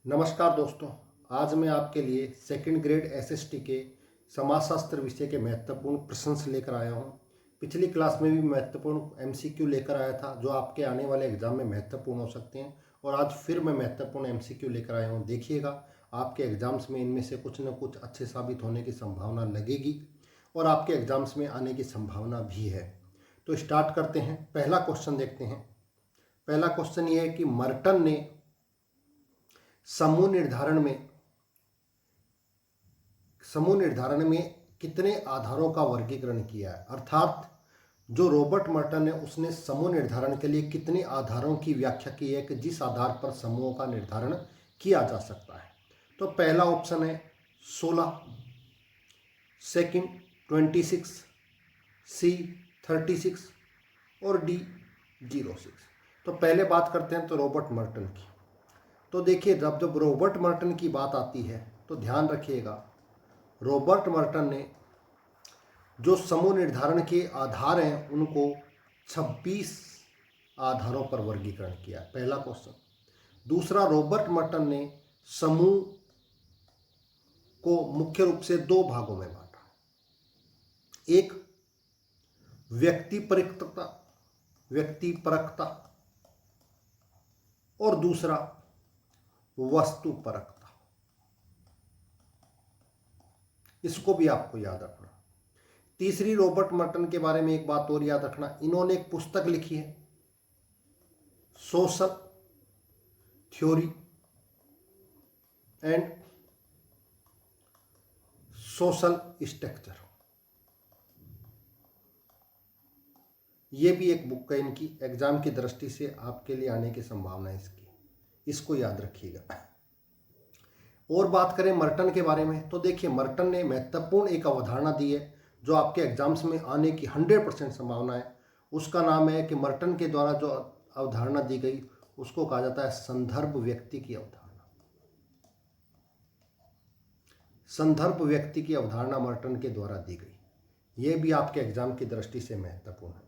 नमस्कार दोस्तों। आज मैं आपके लिए सेकंड ग्रेड एसएसटी के समाजशास्त्र विषय के महत्वपूर्ण प्रश्न लेकर आया हूं। पिछली क्लास में भी महत्वपूर्ण एमसीक्यू लेकर आया था जो आपके आने वाले एग्जाम में महत्वपूर्ण हो सकते हैं, और आज फिर मैं महत्वपूर्ण एमसीक्यू लेकर आया हूं। देखिएगा, आपके एग्जाम्स में इनमें से कुछ न कुछ अच्छे साबित होने की संभावना लगेगी और आपके एग्जाम्स में आने की संभावना भी है। तो स्टार्ट करते हैं। पहला क्वेश्चन देखते हैं। पहला क्वेश्चन ये है कि मर्टन ने समूह निर्धारण में कितने आधारों का वर्गीकरण किया है, अर्थात जो रॉबर्ट मर्टन है उसने समूह निर्धारण के लिए कितने आधारों की व्याख्या की है कि जिस आधार पर समूहों का निर्धारण किया जा सकता है। तो पहला ऑप्शन है 16, सेकंड 26, सी 36 और डी 06। तो पहले बात करते हैं तो रॉबर्ट मर्टन की। तो देखिए, जब रॉबर्ट मर्टन की बात आती है तो ध्यान रखिएगा, रॉबर्ट मर्टन ने जो समूह निर्धारण के आधार हैं उनको 26 आधारों पर वर्गीकरण किया। पहला क्वेश्चन। दूसरा, रॉबर्ट मर्टन ने समूह को मुख्य रूप से दो भागों में बांटा। एक व्यक्तिपरकता और दूसरा वस्तुपरकता। इसको भी आपको याद रखना। तीसरी, रॉबर्ट मर्टन के बारे में एक बात और याद रखना, इन्होंने एक पुस्तक लिखी है, social theory and social structure. ये भी एक बुक है इनकी, एग्जाम की दृष्टि से आपके लिए आने की संभावना है इसकी, इसको याद रखिएगा। और बात करें मर्टन के बारे में तो देखिए, मर्टन ने महत्वपूर्ण एक अवधारणा दी है जो आपके एग्जाम्स में आने की 100% संभावना है। उसका नाम है कि मर्टन के द्वारा जो अवधारणा दी गई उसको कहा जाता है संदर्भ व्यक्ति की अवधारणा। संदर्भ व्यक्ति की अवधारणा मर्टन के द्वारा दी गई। यह भी आपके एग्जाम की दृष्टि से महत्वपूर्ण है।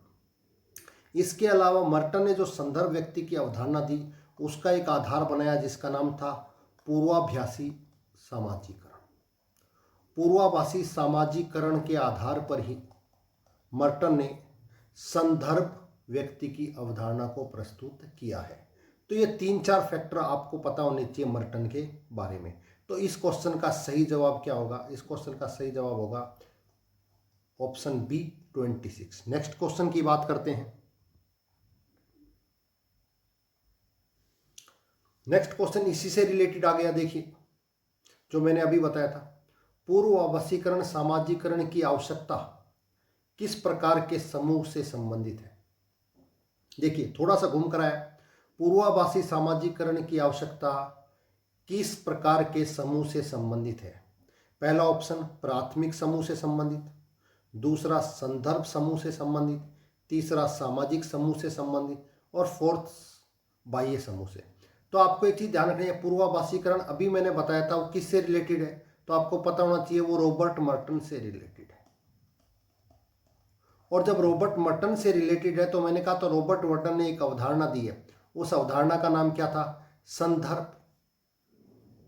इसके अलावा मर्टन ने जो संदर्भ व्यक्ति की अवधारणा दी उसका एक आधार बनाया जिसका नाम था पूर्वाभासी सामाजिकरण। पूर्वाभासी सामाजिकरण के आधार पर ही मर्टन ने संदर्भ व्यक्ति की अवधारणा को प्रस्तुत किया है। तो ये 3-4 फैक्टर आपको पता होने चाहिए मर्टन के बारे में। तो इस क्वेश्चन का सही जवाब क्या होगा? इस क्वेश्चन का सही जवाब होगा ऑप्शन बी 26। नेक्स्ट क्वेश्चन की बात करते हैं। नेक्स्ट क्वेश्चन इसी से रिलेटेड आ गया। देखिए, जो मैंने अभी बताया था, पूर्वाभासीकरण सामाजिकरण की आवश्यकता किस प्रकार के समूह से संबंधित है। देखिए, थोड़ा सा घूम कर आया। पूर्वाभासी सामाजिकरण की आवश्यकता किस प्रकार के समूह से संबंधित है? पहला ऑप्शन प्राथमिक समूह से संबंधित, दूसरा संदर्भ समूह से संबंधित, तीसरा सामाजिक समूह से संबंधित और फोर्थ बाह्य समूह से। तो आपको एक चीज ध्यान रखनी है, पूर्वाभासीकरण अभी मैंने बताया था वो किससे रिलेटेड है, तो आपको पता होना चाहिए वो रॉबर्ट मर्टन से रिलेटेड है। और जब रॉबर्ट मर्टन से रिलेटेड है तो मैंने कहा तो रॉबर्ट मर्टन ने एक अवधारणा दी है, उस अवधारणा का नाम क्या था? संदर्भ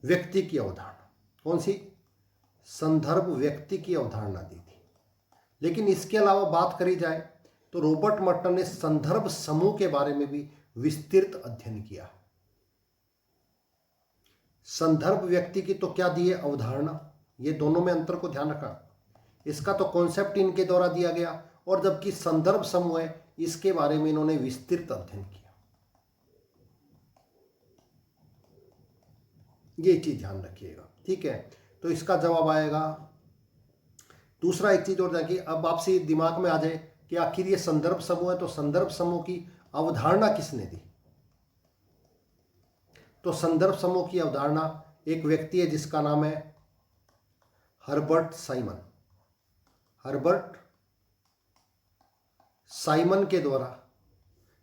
व्यक्ति की अवधारणा। कौन सी? संदर्भ व्यक्ति की अवधारणा दी थी। लेकिन इसके अलावा बात करी जाए तो रॉबर्ट मर्टन ने संदर्भ समूह के बारे में भी विस्तृत अध्ययन किया। संदर्भ व्यक्ति की तो क्या दी है? अवधारणा। ये दोनों में अंतर को ध्यान रखना। इसका तो कॉन्सेप्ट इनके द्वारा दिया गया, और जबकि संदर्भ समूह है इसके बारे में इन्होंने विस्तृत अध्ययन किया। ये चीज ध्यान रखिएगा, ठीक है। तो इसका जवाब आएगा। दूसरा एक चीज और देखिए, अब आपसे दिमाग में आ जाए कि आखिर ये संदर्भ समूह है, तो संदर्भ समूह की अवधारणा किसने दी? तो संदर्भ समूह की अवधारणा एक व्यक्ति है जिसका नाम है हर्बर्ट साइमन। हर्बर्ट साइमन के द्वारा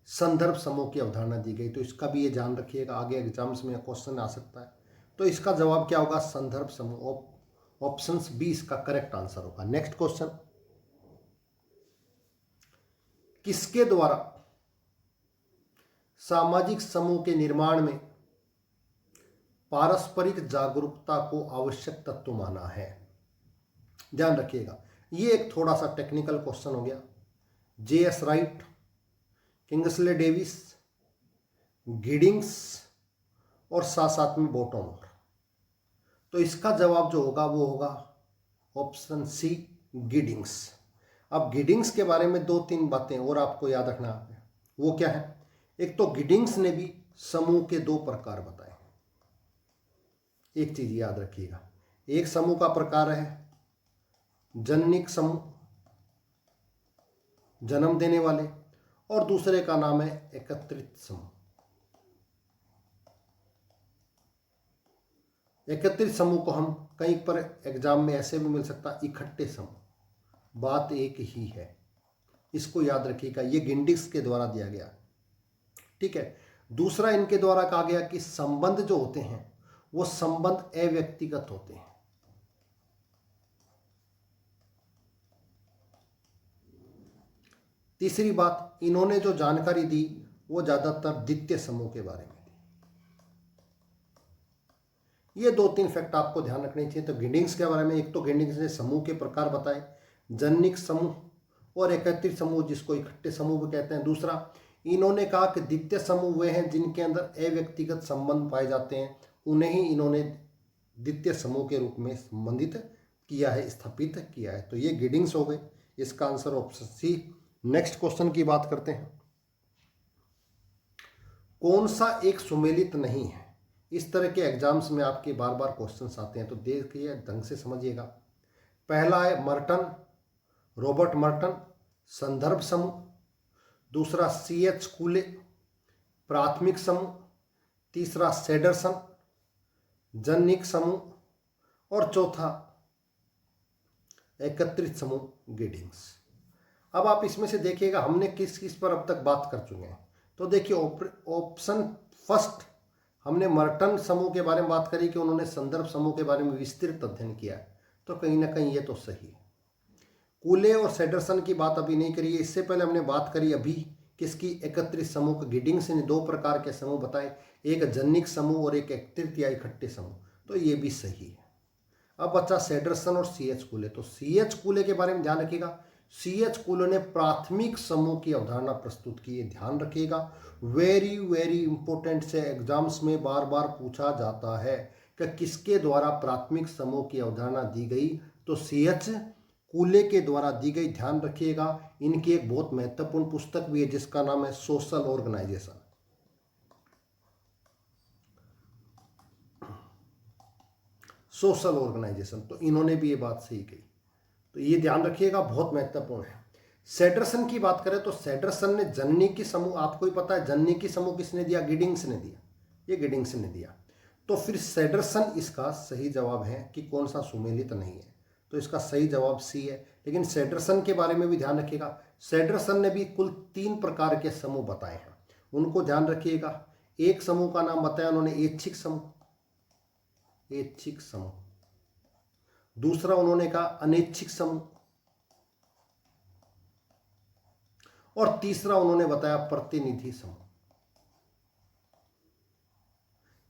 संदर्भ समूह की अवधारणा दी गई। तो इसका भी ये ध्यान रखिएगा, आगे एग्जाम्स में क्वेश्चन आ सकता है। तो इसका जवाब क्या होगा? संदर्भ समूह। ऑप्शन बी इसका करेक्ट आंसर होगा। नेक्स्ट क्वेश्चन, किसके द्वारा सामाजिक समूह के निर्माण में पारस्परिक जागरूकता को आवश्यक तत्व माना है। ध्यान रखिएगा, ये एक थोड़ा सा टेक्निकल क्वेश्चन हो गया। J.S. Right, Kingsley Davis, Giddings और साथ साथ में बोटोमर। तो इसका जवाब जो होगा वो होगा ऑप्शन सी, गिडिंग्स। अब गिडिंग्स के बारे में 2-3 बातें और आपको याद रखना है। वो क्या है? एक तो गिडिंग्स ने भी समूह के 2 प्रकार बताए। एक चीज याद रखिएगा, एक समूह का प्रकार है जननिक समूह, जन्म देने वाले, और दूसरे का नाम है एकत्रित समूह। एकत्रित समूह को हम कहीं पर एग्जाम में ऐसे भी मिल सकता, इकट्ठे समूह। बात एक ही है, इसको याद रखिएगा, ये गिडिंग्स के द्वारा दिया गया। ठीक है। दूसरा इनके द्वारा कहा गया कि संबंध जो होते हैं वो संबंध अव्यक्तिगत होते हैं। तीसरी बात, इन्होंने जो जानकारी दी वो ज्यादातर द्वितीय समूह के बारे में दी। ये 2-3 फैक्ट आपको ध्यान रखने चाहिए। तो गिडिंग्स के बारे में, एक तो गिडिंग्स ने समूह के प्रकार बताए, जननिक समूह और एकत्रित समूह जिसको इकट्ठे समूह भी कहते हैं। दूसरा, इन्होंने कहा कि द्वितीय समूह वे हैं जिनके अंदर अव्यक्तिगत संबंध पाए जाते हैं, उन्हें ही इन्होंने द्वितीय समूह के रूप में संबंधित किया है, स्थापित किया है। तो ये गिडिंग्स हो गए, इसका answer option C. Next question की बात करते हैं। कौन सा एक सुमेलित नहीं है? इस तरह के एग्जाम्स में आपके बार बार क्वेश्चंस आते हैं, तो देखिए ढंग से समझिएगा। पहला है मर्टन, रॉबर्ट मर्टन, संदर्भ समूह। दूसरा C.H. कूले, प्राथमिक समूह। तीसरा सेडरसन, जननिक समूह। और चौथा एकत्रित समूह, गिडिंग्स। अब आप इसमें से देखिएगा हमने किस किस पर अब तक बात कर चुके हैं। तो देखिए ऑप्शन फर्स्ट, हमने मर्टन समूह के बारे में बात करी कि उन्होंने संदर्भ समूह के बारे में विस्तृत अध्ययन किया है, तो कहीं ना कहीं ये तो सही है। कूले और सेडरसन की बात अभी नहीं करी है। इससे पहले हमने बात करी अभी किसकी? एकत्रित समूह। गिडिंग्स ने 2 प्रकार के समूह बताए, एक जननिक समूह और एक एकत्रित या इकट्ठे समूह, तो ये भी सही है। अब बचा सेडरसन और C.H. कूले। तो C.H. कूले के बारे में ध्यान रखिएगा, C.H. कूले ने प्राथमिक समूह की अवधारणा प्रस्तुत की है। ध्यान रखिएगा, वेरी वेरी इंपॉर्टेंट से एग्जाम्स में बार बार पूछा जाता है कि किसके द्वारा प्राथमिक समूह की अवधारणा दी गई? तो C.H. कूले के द्वारा दी गई। ध्यान रखिएगा, इनकी एक बहुत महत्वपूर्ण पुस्तक भी है जिसका नाम है सोशल ऑर्गेनाइजेशन। सोशल ऑर्गेनाइजेशन, तो इन्होंने भी ये बात सही कही, तो ये ध्यान रखिएगा, बहुत महत्वपूर्ण है। सेडरसन की बात करें तो सेडरसन ने जननिकी समूह, आपको ही पता है जननिकी समूह किसने दिया? गिडिंग्स ने दिया, ये गिडिंग्स ने दिया। तो फिर सेडरसन इसका सही जवाब है कि कौन सा सुमेलित नहीं है, तो इसका सही जवाब सी है। लेकिन सेडरसन के बारे में भी ध्यान रखिएगा, सेडरसन ने भी कुल 3 प्रकार के समूह बताए हैं, उनको ध्यान रखिएगा। एक समूह का नाम बताया उन्होंने ऐच्छिक समूह, ऐच्छिक समूह। दूसरा उन्होंने कहा अनैच्छिक समूह, और तीसरा उन्होंने बताया प्रतिनिधि समूह।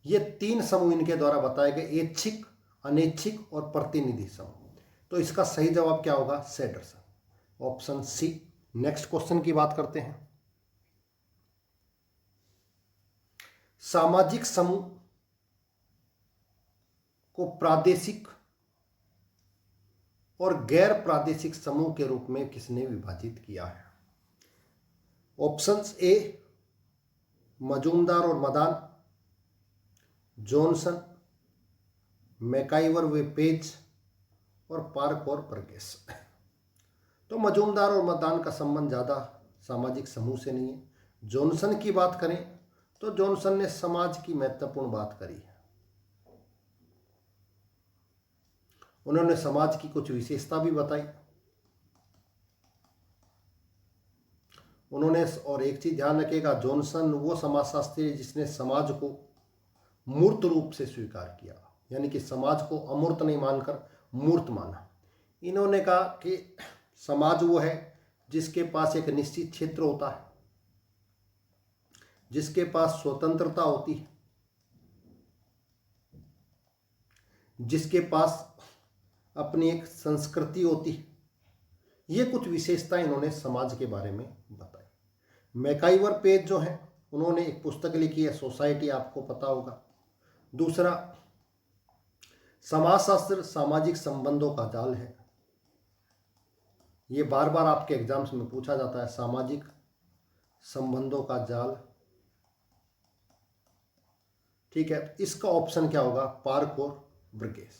ये 3 समूह इनके द्वारा बताए गए, ऐच्छिक, अनैच्छिक और प्रतिनिधि समूह। तो इसका सही जवाब क्या होगा? सेडरसन, ऑप्शन सी। नेक्स्ट क्वेश्चन की बात करते हैं। सामाजिक समूह को प्रादेशिक और गैर प्रादेशिक समूह के रूप में किसने विभाजित किया है? ऑप्शंस ए मजूमदार और मदान, जॉनसन, मैकाइवर व पेज, और पार्क और बर्गेस। तो मजूमदार और मदान का संबंध ज़्यादा सामाजिक समूह से नहीं है। जॉनसन की बात करें तो जॉनसन ने समाज की महत्वपूर्ण बात करी है, उन्होंने समाज की कुछ विशेषता भी बताई उन्होंने। और एक चीज ध्यान रखिएगा, जॉनसन वो समाजशास्त्री जिसने समाज को मूर्त रूप से स्वीकार किया, यानी कि समाज को अमूर्त नहीं मानकर मूर्त माना। इन्होंने कहा कि समाज वो है जिसके पास एक निश्चित क्षेत्र होता है, जिसके पास स्वतंत्रता होती है, जिसके पास अपनी एक संस्कृति होती है। ये कुछ विशेषताएं इन्होंने समाज के बारे में बताई। मैकाइवर पेज जो है उन्होंने एक पुस्तक लिखी है सोसाइटी, आपको पता होगा। दूसरा समाजशास्त्र सामाजिक संबंधों का जाल है, ये बार बार आपके एग्जाम्स में पूछा जाता है, सामाजिक संबंधों का जाल। ठीक है, इसका ऑप्शन क्या होगा? पार्क और ब्रगेस।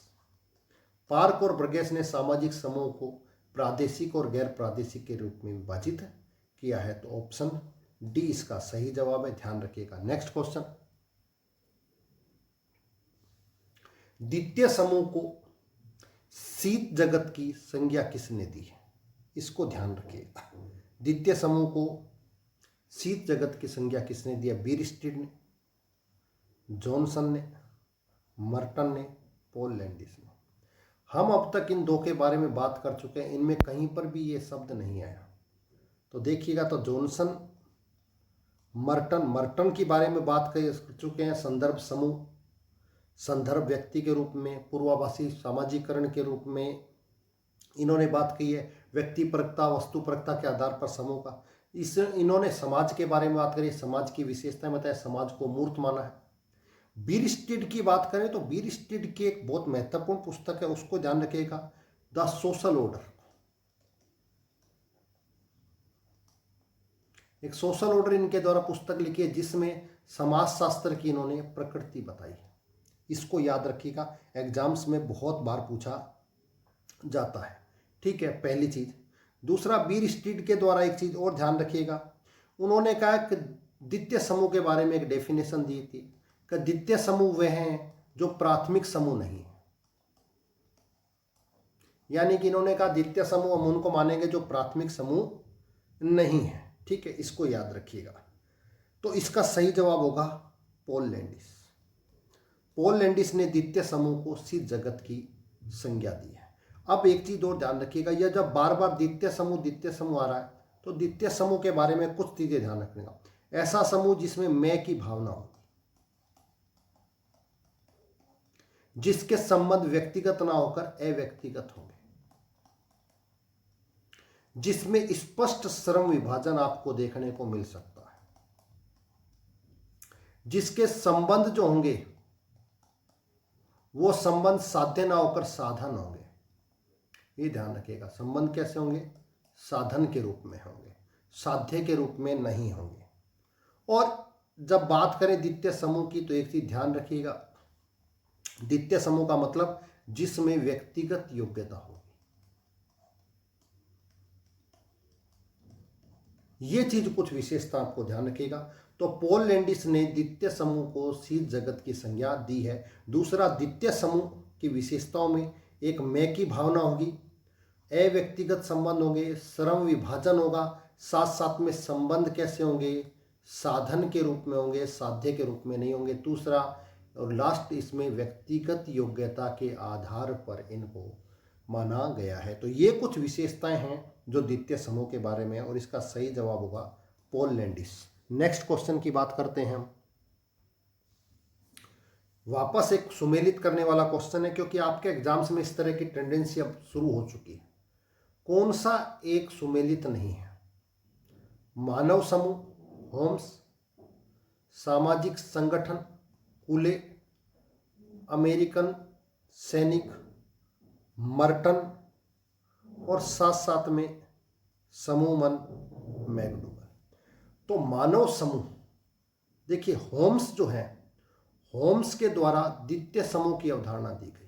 पार्क और ब्रगेस ने सामाजिक समूह को प्रादेशिक और गैर प्रादेशिक के रूप में विभाजित किया है, तो ऑप्शन डी इसका सही जवाब है, ध्यान रखिएगा। नेक्स्ट क्वेश्चन, द्वितीय समूह को शीत जगत की संज्ञा किसने दी है? इसको ध्यान रखिएगा। द्वितीय समूह को शीत जगत की संज्ञा किसने दिया? बीरस्टीड ने, जॉनसन ने, मर्टन ने, पॉल लैंडिस ने। हम अब तक इन दो के बारे में बात कर चुके हैं, इनमें कहीं पर भी ये शब्द नहीं आया, तो देखिएगा। तो जॉनसन, मर्टन की बारे में बात कर चुके हैं, संदर्भ समूह, संदर्भ व्यक्ति के रूप में, पूर्वाभासी सामाजिकरण के रूप में इन्होंने बात की है, व्यक्तिपरकता वस्तुपरकता के आधार पर समूह का। इन्होंने समाज के बारे में बात करी, समाज की विशेषताएं बताया, समाज को मूर्त माना है। बीरस्टीड की बात करें तो बीरस्टीड की एक बहुत महत्वपूर्ण पुस्तक है, उसको ध्यान रखिएगा, द सोशल ऑर्डर। एक सोशल ऑर्डर इनके द्वारा पुस्तक लिखी है जिसमें समाजशास्त्र की इन्होंने प्रकृति बताई है। इसको याद रखिएगा, एग्जाम्स में बहुत बार पूछा जाता है। ठीक है, पहली चीज। दूसरा, बीरस्टीड के द्वारा एक चीज और ध्यान रखिएगा, उन्होंने कहा कि द्वितीय समूह के बारे में एक डेफिनेशन दी थी कि द्वितीय समूह वे हैं जो प्राथमिक समूह नहीं है। यानी कि इन्होंने कहा द्वितीय समूह हम उनको मानेंगे जो प्राथमिक समूह नहीं है। ठीक है, इसको याद रखिएगा। तो इसका सही जवाब होगा पॉल लैंडिस। पॉल लैंडिस ने द्वितीय समूह को शीत जगत की संज्ञा दी है। अब एक चीज और ध्यान रखिएगा, यह जब बार बार द्वितीय समूह आ रहा है तो द्वितीय समूह के बारे में कुछ चीजें ध्यान रखना। ऐसा समूह जिसमें मैं की भावना हो, जिसके संबंध व्यक्तिगत ना होकर अव्यक्तिगत होंगे, जिसमें स्पष्ट श्रम विभाजन आपको देखने को मिल सकता है, जिसके संबंध जो होंगे वो संबंध साध्य ना होकर साधन होंगे। ये ध्यान रखिएगा, संबंध कैसे होंगे? साधन के रूप में होंगे, साध्य के रूप में नहीं होंगे। और जब बात करें द्वितीय समूह की तो एक चीज ध्यान रखिएगा, द्वितीय समूह का मतलब जिसमें व्यक्तिगत योग्यता होगी। ये चीज कुछ विशेषता आपको ध्यान रखिएगा। तो पॉल लैंडिस ने द्वितीय समूह को शीत जगत की संज्ञा दी है। दूसरा, द्वितीय समूह की विशेषताओं में एक मैं की भावना होगी, अव्यक्तिगत संबंध होंगे, श्रम विभाजन होगा, साथ साथ में संबंध कैसे होंगे? साधन के रूप में होंगे, साध्य के रूप में नहीं होंगे। दूसरा और लास्ट, इसमें व्यक्तिगत योग्यता के आधार पर इनको माना गया है। तो ये कुछ विशेषताएं हैं जो द्वितीय समूह के बारे में है, और इसका सही जवाब होगा पॉल लैंडिस। नेक्स्ट क्वेश्चन की बात करते हैं हम। वापस एक सुमेलित करने वाला क्वेश्चन है, क्योंकि आपके एग्जाम्स में इस तरह की टेंडेंसी अब शुरू हो चुकी है। कौन सा एक सुमेलित नहीं है? मानव समूह, होम्स, सामाजिक संगठन, कूले, अमेरिकन सैनिक, मर्टन, और साथ साथ में समूह मन, मैकडूगल। तो मानव समूह, देखिए होम्स जो है, होम्स के द्वारा द्वितीय समूह की अवधारणा दी गई।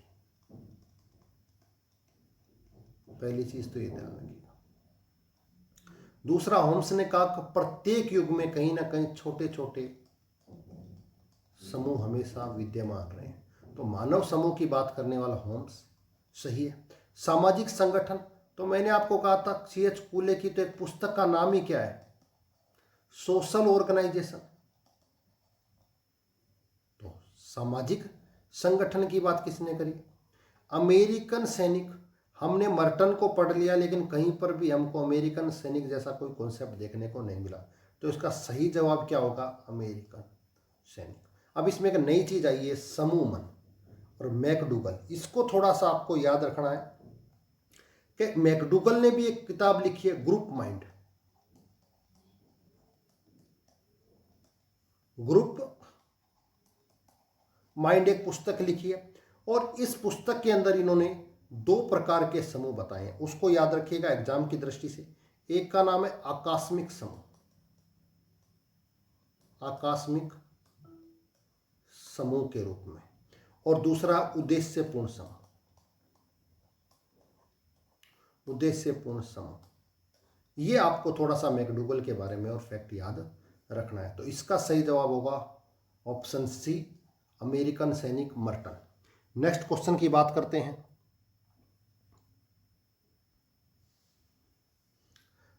पहली चीज तो ये ध्यान रखिएगा। दूसरा, होम्स ने कहा कि प्रत्येक युग में कहीं ना कहीं छोटे छोटे समूह हमेशा विद्यमान रहे हैं। तो मानव समूह की बात करने वाला होम्स सही है। सामाजिक संगठन, तो मैंने आपको कहा था C.H. कूले की तो एक पुस्तक का नाम ही क्या है? Social organisation. तो सामाजिक संगठन की बात किसने करी? अमेरिकन सैनिक। हमने मर्टन को पढ़ लिया, लेकिन कहीं पर भी हमको अमेरिकन सैनिक जैसा कोई कॉन्सेप्ट देखने को नहीं मिला। तो इसका सही जवाब क्या होगा? अमेरिकन सैनिक। अब इसमें एक नई चीज आई है, समूह मन। और मैकडूगल, इसको थोड़ा सा आपको याद रखना है कि मैकडूगल ने भी एक किताब लिखी है ग्रुप माइंड। ग्रुप माइंड एक पुस्तक लिखी है और इस पुस्तक के अंदर इन्होंने 2 प्रकार के समूह बताए हैं, उसको याद रखिएगा एग्जाम की दृष्टि से। एक का नाम है आकस्मिक समूह, आकस्मिक समूह के रूप में, और दूसरा उद्देश्यपूर्ण समूह, उद्देश्यपूर्ण समूह। ये आपको थोड़ा सा मैकडूगल के बारे में और फैक्ट याद रखना है। तो इसका सही जवाब होगा ऑप्शन सी, अमेरिकन सैनिक मर्टन। नेक्स्ट क्वेश्चन की बात करते हैं।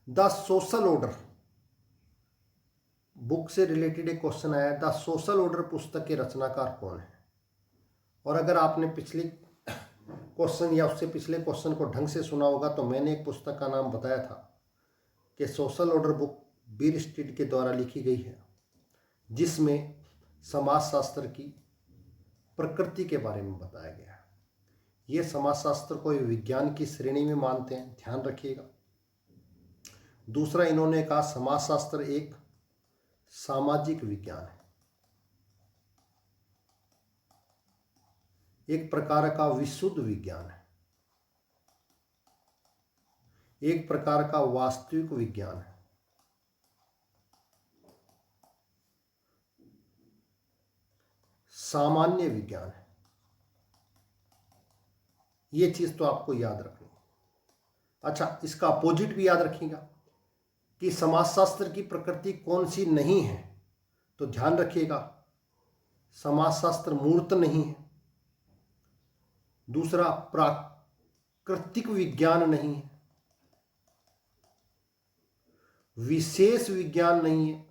द सोशल ऑर्डर बुक से रिलेटेड एक क्वेश्चन आया, द सोशल ऑर्डर पुस्तक के रचनाकार कौन है? और अगर आपने पिछली क्वेश्चन या उससे पिछले क्वेश्चन को ढंग से सुना होगा तो मैंने एक पुस्तक का नाम बताया था कि सोशल ऑर्डर बुक बीर स्ट्रीट के द्वारा लिखी गई है, जिसमें समाजशास्त्र की प्रकृति के बारे में बताया गया है। ये समाजशास्त्र को विज्ञान की श्रेणी में मानते हैं, ध्यान रखिएगा। दूसरा, इन्होंने कहा समाजशास्त्र एक सामाजिक विज्ञान है, एक प्रकार का विशुद्ध विज्ञान है, एक प्रकार का वास्तविक विज्ञान है, सामान्य विज्ञान है। ये चीज तो आपको याद रखनी है। अच्छा, इसका अपोजिट भी याद रखिएगा कि समाजशास्त्र की प्रकृति कौन सी नहीं है, तो ध्यान रखिएगा समाजशास्त्र मूर्त नहीं है। दूसरा, प्राकृतिक विज्ञान नहीं है, विशेष विज्ञान नहीं है,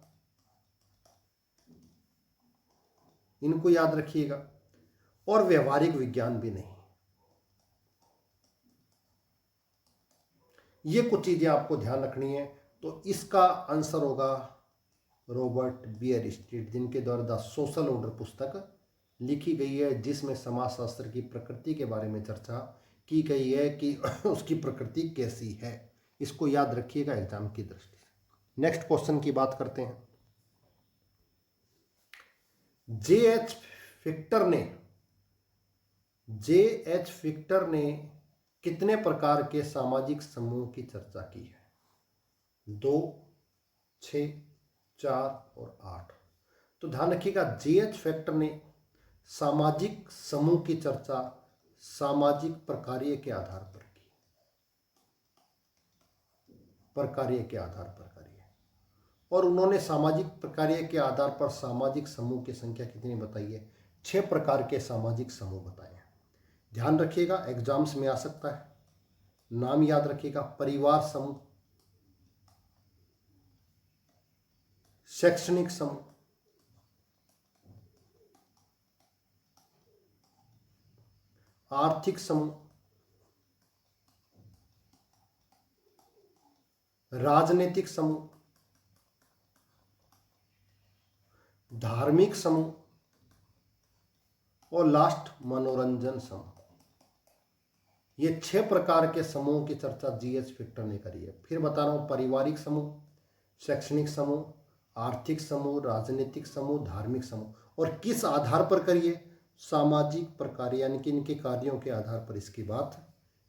इनको याद रखिएगा, और व्यवहारिक विज्ञान भी नहीं। ये कुछ चीजें आपको ध्यान रखनी है। तो इसका आंसर होगा रॉबर्ट बीयर स्ट्रीट, जिनके द्वारा द सोशल ऑर्डर पुस्तक लिखी गई है, जिसमें समाजशास्त्र की प्रकृति के बारे में चर्चा की गई है कि उसकी प्रकृति कैसी है। इसको याद रखिएगा एग्जाम की दृष्टि से। नेक्स्ट क्वेश्चन की बात करते हैं। जे.एच. फिक्टर ने कितने प्रकार के सामाजिक समूह की चर्चा की है? 2, 6, 4 और 8। तो ध्यान रखिएगा, जे.एच. फिक्टर ने सामाजिक समूह की चर्चा सामाजिक प्रकार्य के आधार पर की, प्रकार्य के आधार पर करी है। और उन्होंने सामाजिक प्रकार्य के आधार पर सामाजिक समूह की संख्या कितनी बताई है? 6 प्रकार के सामाजिक समूह बताए हैं। ध्यान रखिएगा, एग्जाम्स में आ सकता है। नाम याद रखिएगा, परिवार समूह, शैक्षणिक समूह, आर्थिक समूह, राजनीतिक समूह, धार्मिक समूह और लास्ट मनोरंजन समूह। ये 6 प्रकार के समूह की चर्चा जी.एच. फिक्टर ने करी है। फिर बता रहा हूं, पारिवारिक समूह, शैक्षणिक समूह, आर्थिक समूह, राजनीतिक समूह, धार्मिक समूह। और किस आधार पर करिए? सामाजिक प्रकार, यानी कि इनके कार्यों के आधार पर इसकी बात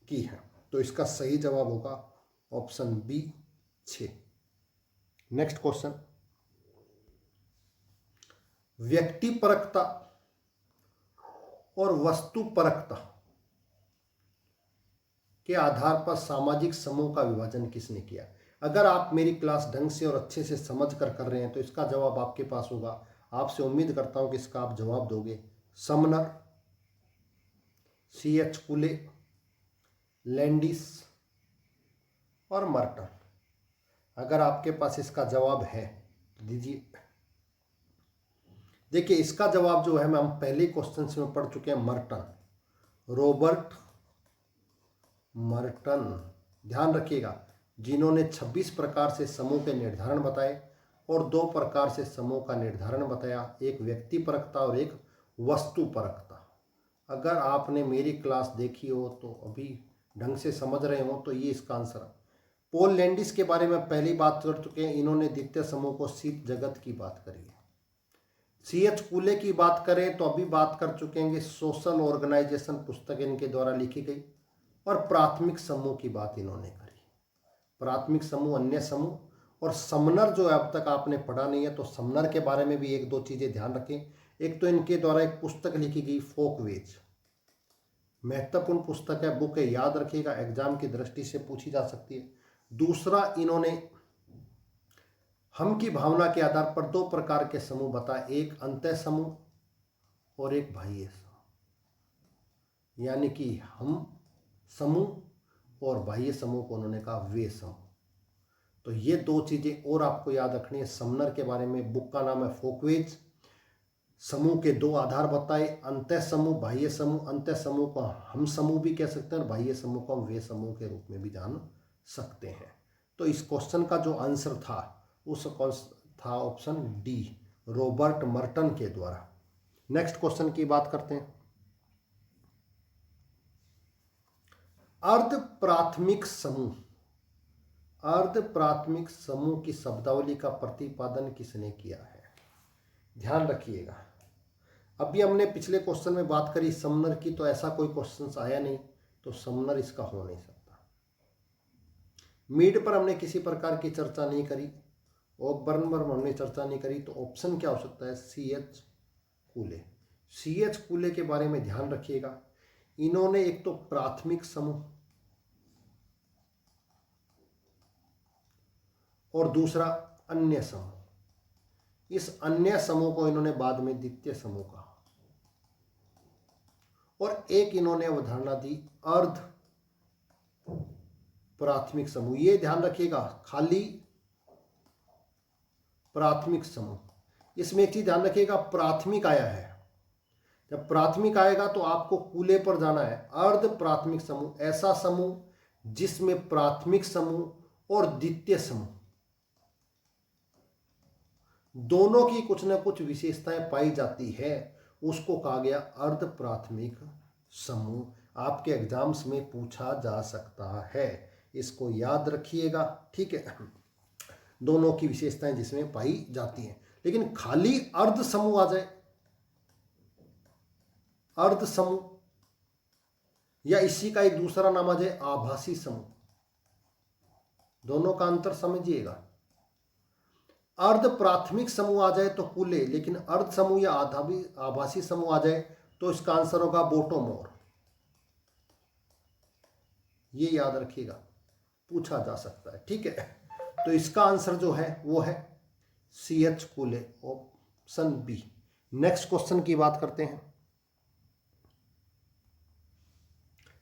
की है। तो इसका सही जवाब होगा ऑप्शन बी, 6। नेक्स्ट क्वेश्चन, व्यक्तिपरकता और वस्तुपरकता के आधार पर सामाजिक समूह का विभाजन किसने किया? अगर आप मेरी क्लास ढंग से और अच्छे से समझ कर रहे हैं तो इसका जवाब आपके पास होगा। आपसे उम्मीद करता हूं कि इसका आप जवाब दोगे। Sumner, C.H. कुले, लैंडिस और मर्टन। अगर आपके पास इसका जवाब है तो दीजिए। देखिए, इसका जवाब जो है हम पहले क्वेश्चन में पढ़ चुके हैं, मर्टन, रॉबर्ट मर्टन। ध्यान रखिएगा, जिन्होंने 26 प्रकार से समूह के निर्धारण बताए और 2 प्रकार से समूह का निर्धारण बताया, एक व्यक्तिपरकता और एक वस्तुपरकता। अगर आपने मेरी क्लास देखी हो तो अभी ढंग से समझ रहे हो तो ये इसका आंसर है। पॉल लैंडिस के बारे में पहली बात कर चुके हैं, इन्होंने द्वितीय समूह को शीत जगत की बात करी है। C.H. कूले की बात करें तो अभी बात कर चुके हैं, सोशल ऑर्गेनाइजेशन पुस्तक इनके द्वारा लिखी गई। और प्राथमिक समूह की बात इन्होंने करी, प्राथमिक समूह, अन्य समूह। और समनर जो अब तक आपने पढ़ा नहीं है तो समनर के बारे में भी एक दो चीजें ध्यान रखें। एक तो इनके द्वारा एक पुस्तक लिखी गई फोकवेज, महत्वपूर्ण पुस्तक है, बुक है, याद रखिएगा, एग्जाम की दृष्टि से पूछी जा सकती है। दूसरा, इन्होंने हम की भावना के आधार पर दो प्रकार के समूह बताए, एक अंतः समूह और एक बाह्य समूह, यानी कि हम समूह और बाह्य समूह को उन्होंने कहा वे समूह। तो ये दो चीजें और आपको याद रखनी है। समनर के बारे में बुक का नाम है फोकवेज, समूह के दो आधार बताए, अंतः समूह, बाह्य समूह। अंतः समूह को हम समूह भी कह सकते हैं और बाह्य समूह को हम वे समूह के रूप में भी जान सकते हैं। तो इस क्वेश्चन का जो आंसर था उस था ऑप्शन डी, रॉबर्ट मर्टन के द्वारा। नेक्स्ट क्वेश्चन की बात करते हैं। अर्ध प्राथमिक समूह, अर्ध प्राथमिक समूह की शब्दावली का प्रतिपादन किसने किया है? ध्यान रखिएगा, अभी हमने पिछले क्वेश्चन में बात करी समनर की, तो ऐसा कोई क्वेश्चन आया नहीं, तो समनर इसका हो नहीं सकता। मीड पर हमने किसी प्रकार की चर्चा नहीं करी, ऑकबर्न पर हमने चर्चा नहीं करी, तो ऑप्शन क्या हो सकता है? C.H. कूले। C.H. कूले के बारे में ध्यान रखिएगा, इन्होंने एक तो प्राथमिक समूह और दूसरा अन्य समूह, इस अन्य समूह को इन्होंने बाद में द्वितीय समूह कहा। और एक इन्होंने अवधारणा दी अर्ध प्राथमिक समूह। ये ध्यान रखिएगा, खाली प्राथमिक समूह, इसमें एक चीज ध्यान रखिएगा, प्राथमिक आया है, जब प्राथमिक आएगा तो आपको कूले पर जाना है। अर्ध प्राथमिक समूह, ऐसा समूह जिसमें प्राथमिक समूह और द्वितीय समूह दोनों की कुछ न कुछ विशेषताएं पाई जाती है, उसको कहा गया अर्ध प्राथमिक समूह। आपके एग्जाम्स में पूछा जा सकता है, इसको याद रखिएगा, ठीक है। दोनों की विशेषताएं जिसमें पाई जाती हैं। लेकिन खाली अर्ध समूह आ जाए, अर्ध समूह, या इसी का एक दूसरा नाम आ जाए आभासी समूह, दोनों का अंतर समझिएगा। अर्ध प्राथमिक समूह आ जाए तो कूले, लेकिन अर्ध समूह या आभासी समूह आ जाए तो इसका आंसर होगा बोटोमोर। ये याद रखिएगा, पूछा जा सकता है, ठीक है। तो इसका आंसर जो है वो है C.H. कूले, option B. Next question की बात करते हैं।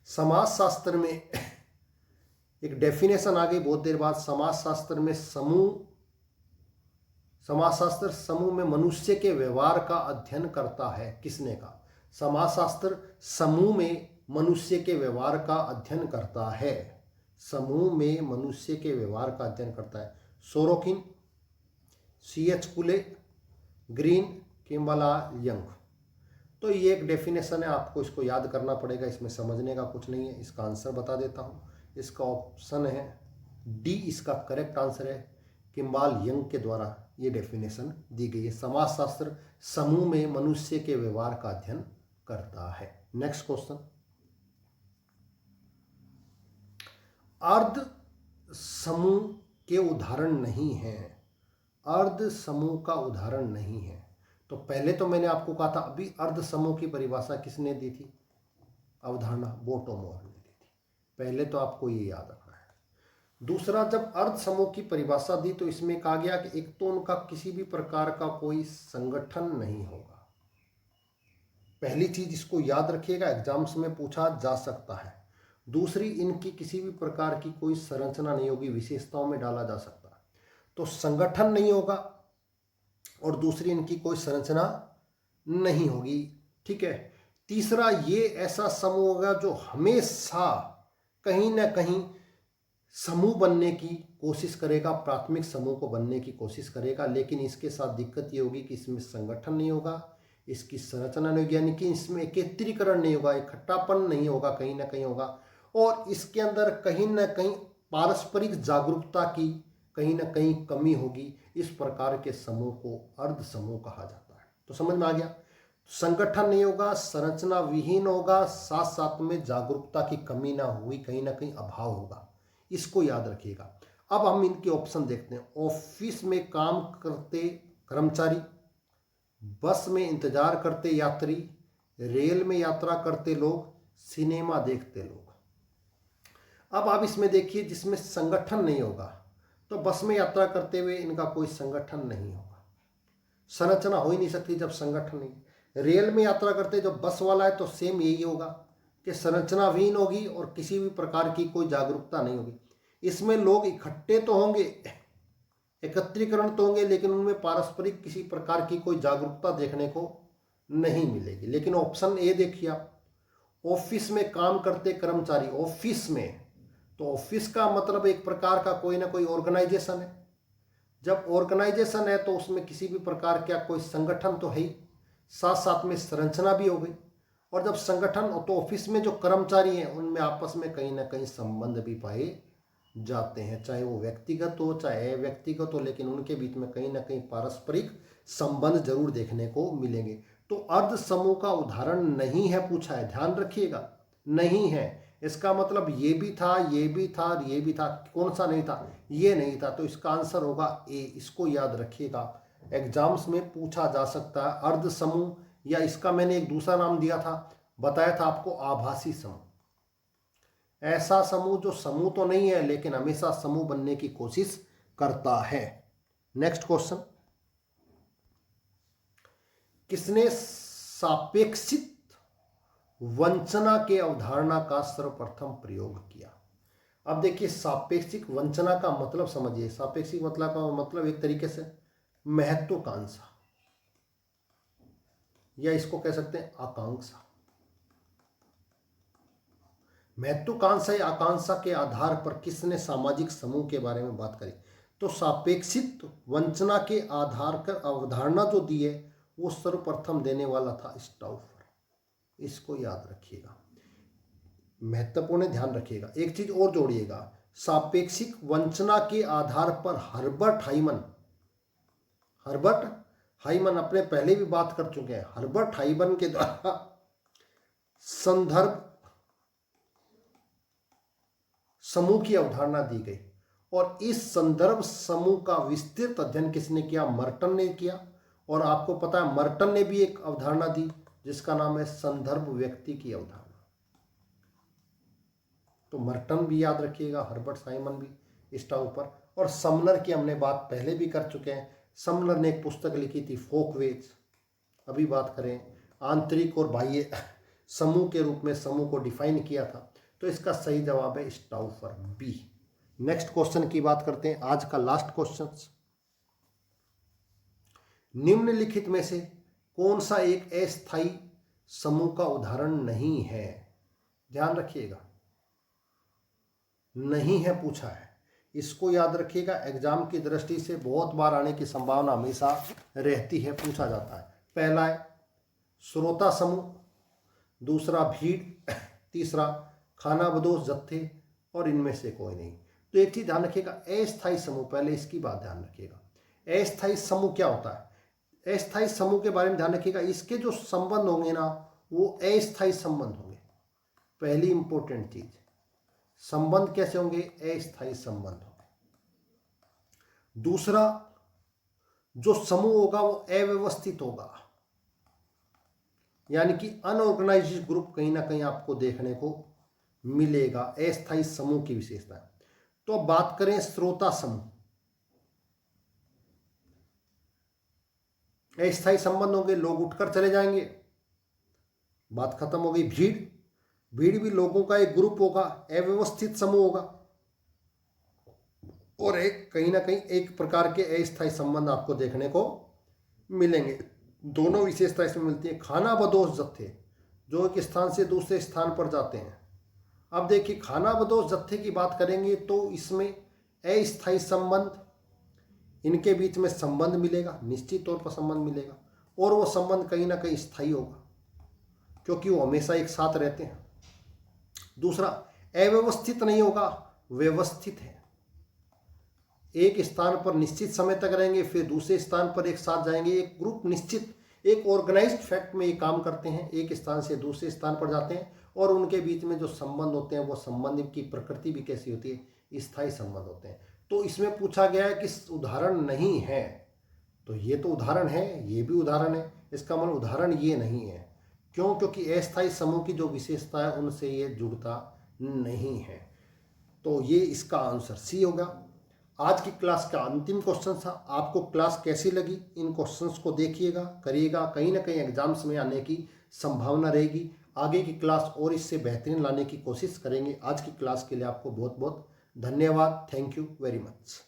समाजशास्त्र में एक डेफिनेशन आ गई बहुत देर बाद, समाजशास्त्र में समूह, समाजशास्त्र समूह में मनुष्य के व्यवहार का अध्ययन करता है। किसने कहा? समाजशास्त्र समूह में मनुष्य के व्यवहार का अध्ययन करता है, समूह में मनुष्य के व्यवहार का अध्ययन करता है। Sorokin, C.H. कूले, green, किम्बाला young. तो ये एक डेफिनेशन है, आपको इसको याद करना पड़ेगा, इसमें समझने का कुछ नहीं है। इसका आंसर बता देता हूँ, इसका ऑप्शन है डी, इसका करेक्ट आंसर है। किम्बाल यंग के द्वारा ये डेफिनेशन दी गई है, समाजशास्त्र समूह में मनुष्य के व्यवहार का अध्ययन करता है। नेक्स्ट क्वेश्चन, अर्ध समूह के उदाहरण नहीं है, अर्ध समूह का उदाहरण नहीं है। तो पहले तो मैंने आपको कहा था, अभी अर्ध समूह की परिभाषा किसने दी थी? अवधारणा बोटोमोर ने दी थी। पहले तो आपको ये याद रखना है। दूसरा, जब अर्ध समूह की परिभाषा दी तो इसमें कहा गया कि एक तो उनका किसी भी प्रकार का कोई संगठन नहीं होगा। पहली चीज इसको याद रखिएगा, एग्जाम्स में पूछा जा सकता है। दूसरी, इनकी किसी भी प्रकार की कोई संरचना नहीं होगी, विशेषताओं में डाला जा सकता है। तो संगठन नहीं होगा, और दूसरी इनकी कोई संरचना नहीं होगी, ठीक है। तीसरा, ये ऐसा समूह होगा जो हमेशा कहीं ना कहीं समूह बनने की कोशिश करेगा, प्राथमिक समूह को बनने की कोशिश करेगा, लेकिन इसके साथ दिक्कत ये होगी कि इसमें संगठन नहीं होगा, इसकी संरचना नहीं होगी, यानी कि इसमें एकत्रीकरण नहीं होगा, इकट्ठापन नहीं होगा, कहीं ना कहीं होगा। और इसके अंदर कहीं ना कहीं पारस्परिक जागरूकता की कहीं ना कहीं कमी होगी। इस प्रकार के समूह को अर्ध समूह कहा जाता है। तो समझ में आ गया, संगठन नहीं होगा, संरचना विहीन होगा, साथ साथ में जागरूकता की कमी ना हुई, कहीं ना कहीं अभाव होगा, इसको याद रखिएगा। अब हम इनके ऑप्शन देखते हैं। ऑफिस में काम करते कर्मचारी, बस में इंतजार करते यात्री, रेल में यात्रा करते लोग, सिनेमा देखते लोग। अब आप इसमें देखिए, जिसमें संगठन नहीं होगा, तो बस में यात्रा करते हुए इनका कोई संगठन नहीं होगा, संरचना हो ही नहीं सकती जब संगठन नहीं। रेल में यात्रा करते जो बस वाला है, तो सेम यही होगा कि संरचना विहीन होगी और किसी भी प्रकार की कोई जागरूकता नहीं होगी। इसमें लोग इकट्ठे तो होंगे, एकत्रीकरण तो होंगे, लेकिन उनमें पारस्परिक किसी प्रकार की कोई जागरूकता देखने को नहीं मिलेगी। लेकिन ऑप्शन ए देखिए आप, ऑफिस में काम करते कर्मचारी, ऑफिस में, तो ऑफिस का मतलब एक प्रकार का कोई ना कोई ऑर्गेनाइजेशन है। जब ऑर्गेनाइजेशन है तो उसमें किसी भी प्रकार का कोई संगठन तो है ही, साथ साथ में संरचना भी हो गई। और जब संगठन, तो ऑफिस में जो कर्मचारी हैं उनमें आपस में कहीं ना कहीं संबंध भी पाए जाते हैं, चाहे वो व्यक्तिगत हो चाहे अव्यक्तिगत हो, लेकिन उनके बीच में कहीं ना कहीं पारस्परिक संबंध जरूर देखने को मिलेंगे। तो अर्ध समूह का उदाहरण नहीं है पूछा है, ध्यान रखिएगा, नहीं है। इसका मतलब ये भी था, ये भी था, ये भी था, कौन सा नहीं था? ये नहीं था। तो इसका आंसर होगा ए, इसको याद रखिएगा, एग्जाम्स में पूछा जा सकता है अर्ध समूह, या इसका मैंने एक दूसरा नाम दिया था, बताया था आपको, आभासी समूह। ऐसा समूह जो समूह तो नहीं है लेकिन हमेशा समूह बनने की कोशिश करता है। नेक्स्ट क्वेश्चन, किसने सापेक्षित वंचना के अवधारणा का सर्वप्रथम प्रयोग किया? अब देखिए, सापेक्षिक वंचना का मतलब समझिए। सापेक्षिक मतलब का मतलब एक तरीके से महत्वाकांक्षा, या इसको कह सकते हैं आकांक्षा। महत्वाकांक्षा या आकांक्षा के आधार पर किसने सामाजिक समूह के बारे में बात करी? तो सापेक्षित वंचना के आधार पर अवधारणा जो दी है वो सर्वप्रथम देने वाला था स्टाउफर। इसको याद रखिएगा, महत्वपूर्ण ध्यान रखिएगा। एक चीज और जोड़िएगा, सापेक्षिक वंचना के आधार पर हर्बर्ट हाइमन अपने पहले भी बात कर चुके हैं। हर्बर्ट हाइमन के द्वारा संदर्भ समूह की अवधारणा दी गई, और इस संदर्भ समूह का विस्तृत अध्ययन किसने किया? मर्टन ने किया। और आपको पता है मर्टन ने भी एक अवधारणा दी जिसका नाम है संदर्भ व्यक्ति की अवधारणा। तो मर्टन भी याद रखिएगा, हर्बर्ट साइमन भी स्टाउफर। और समनर की हमने बात पहले भी कर चुके हैं। समनर ने एक पुस्तक लिखी थी फोकवेज। अभी बात करें, आंतरिक और बाह्य समूह के रूप में समूह को डिफाइन किया था। तो इसका सही जवाब है स्टाउफर, बी। नेक्स्ट क्वेश्चन की बात करते हैं, आज का लास्ट क्वेश्चन। निम्नलिखित में से कौन सा एक अस्थायी समूह का उदाहरण नहीं है? ध्यान रखिएगा, नहीं है पूछा है, इसको याद रखिएगा। एग्जाम की दृष्टि से बहुत बार आने की संभावना हमेशा रहती है, पूछा जाता है। पहला है श्रोता समूह, दूसरा भीड़, तीसरा खानाबदोश जत्थे, और इनमें से कोई नहीं। तो एक चीज ध्यान रखिएगा, अस्थायी समूह, पहले इसकी बात ध्यान रखिएगा। अस्थायी समूह क्या होता है? अस्थायी समूह के बारे में ध्यान रखिएगा, इसके जो संबंध होंगे ना वो अस्थायी संबंध होंगे। पहली इंपॉर्टेंट चीज, संबंध कैसे होंगे? अस्थायी संबंध होंगे। दूसरा, जो समूह होगा वो अव्यवस्थित होगा, यानी कि अनऑर्गेनाइज्ड ग्रुप कहीं ना कहीं आपको देखने को मिलेगा। अस्थायी समूह की विशेषता है। तो अब बात करें श्रोता समूह, अस्थायी संबंध होंगे, लोग उठकर चले जाएंगे, बात खत्म हो गई। भीड़ भी लोगों का एक ग्रुप होगा, अव्यवस्थित समूह होगा, और एक कहीं ना कहीं एक प्रकार के अस्थायी संबंध आपको देखने को मिलेंगे। दोनों विशेषता इसमें मिलती है। खानाबदोश जत्थे, जो एक स्थान से दूसरे स्थान पर जाते हैं। अब देखिए, खानाबदोश जत्थे की बात करेंगे तो इसमें अस्थायी संबंध, इनके बीच में संबंध मिलेगा, निश्चित तौर पर संबंध मिलेगा। और वो संबंध कहीं ना कहीं स्थायी होगा, क्योंकि वो हमेशा एक साथ रहते हैं। दूसरा, अव्यवस्थित नहीं होगा, व्यवस्थित है। एक स्थान पर निश्चित समय तक रहेंगे, फिर दूसरे स्थान पर एक साथ जाएंगे। एक ग्रुप निश्चित एक ऑर्गेनाइज्ड फैक्ट में ये काम करते हैं, एक स्थान से दूसरे स्थान पर जाते हैं, और उनके बीच में जो संबंध होते हैं वो संबंध की प्रकृति भी कैसी होती है, स्थायी संबंध होते हैं। तो इसमें पूछा गया है कि उदाहरण नहीं है, तो ये तो उदाहरण है, ये भी उदाहरण है, इसका मतलब उदाहरण ये नहीं है। क्यों? क्योंकि अस्थायी समूह की जो विशेषता है उनसे ये जुड़ता नहीं है। तो ये इसका आंसर सी होगा। आज की क्लास का अंतिम क्वेश्चन था। आपको क्लास कैसी लगी? इन क्वेश्चंस को देखिएगा, करिएगा, कहीं ना कहीं एग्जाम्स में आने की संभावना रहेगी। आगे की क्लास और इससे बेहतरीन लाने की कोशिश करेंगे। आज की क्लास के लिए आपको बहुत बहुत धन्यवाद। Thank you very much.